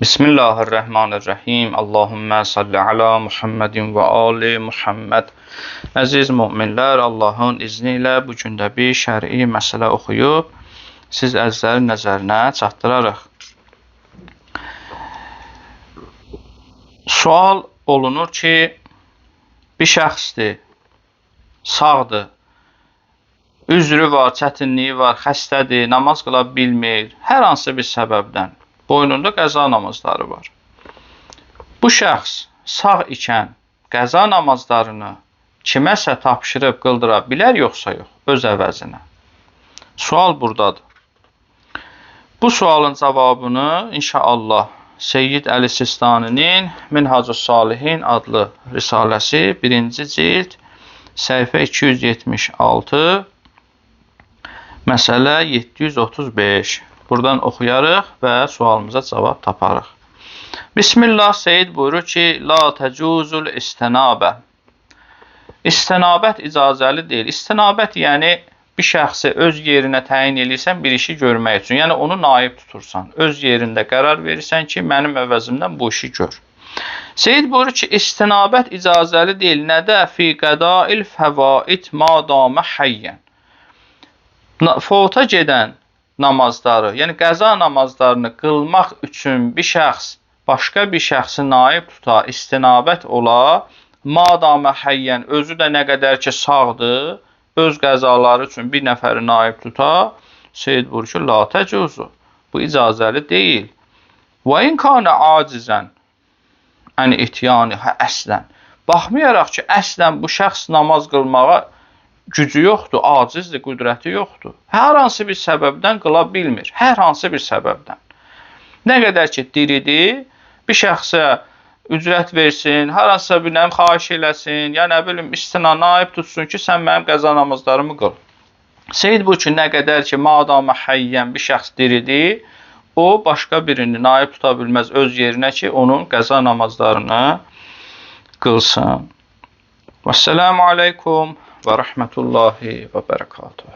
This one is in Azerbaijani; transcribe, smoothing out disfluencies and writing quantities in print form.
Bismillahirrahmanirrahim. Allahümme salli ala Muhammedin ve ali Muhammed. Əziz müminlər, Allahın izni ilə bu gün də bir şəri məsələ oxuyub siz əzizlərin nəzərinə çatdırarıq. Sual olunur ki, bir şəxsdir, sağdır, üzrü var, çətinliyi var, xəstədir, namaz qıla bilmir, hər hansı bir səbəbdən boynunda qəza namazları var. Bu şəxs sağ ikən qəza namazlarını kiməsə tapşırıb qıldıra bilər yoxsa yox, öz əvəzinə? Sual buradadır. Bu sualın cavabını inşallah Seyyid Əli Sistani'nin Minhacus Salihin adlı risaləsi 1-ci cild səhifə 276 məsələ 735 buradan oxuyarıq və sualımıza cavab taparıq. Bismillah, Seyyid buyurur ki, la təcuzul istənabə. İstənabət icazəli deyil. İstənabət yəni bir şəxsi öz yerinə təyin edirsən bir işi görmək üçün. Yəni onu naib tutursan. Öz yerində qərar verirsən ki, mənim əvəzimdən bu işi gör. Seyyid buyurur ki, istənabət icazəli deyil. Nədə fi qədail fəvaid madamə həyyən. Fota gedən namazları, yəni qəza namazlarını qılmaq üçün bir şəxs başqa bir şəxsi naib tuta, istinabət ola, madamə həyyən, özü də nə qədər ki sağdır, öz qəzaları üçün bir nəfəri naib tuta, Seyyid buyurur ki, la təcuzu, bu icazəli deyil. Və in kana acizən, yəni ityani, əslən, baxmayaraq ki, əslən bu şəxs namaz qılmağa gücü yoxdur, acizdir, qüdrəti yoxdur. Hər hansı bir səbəbdən qıla bilmir. Hər hansı bir səbəbdən. Nə qədər ki, diridir, bir şəxsə ücrət versin, hər hansısa bir nəm xahiş eləsin, ya nə bilim, istina naib tutsun ki, sən mənim qəza namazlarımı qıl. Seyyid bu ki, nə qədər ki, madamə həyyən bir şəxs diridir, o, başqa birini naib tuta bilməz öz yerinə ki, onun qəza namazlarını qılsın. Vəssalamu aleykum və rəhmətullahi və bərəkatuhu.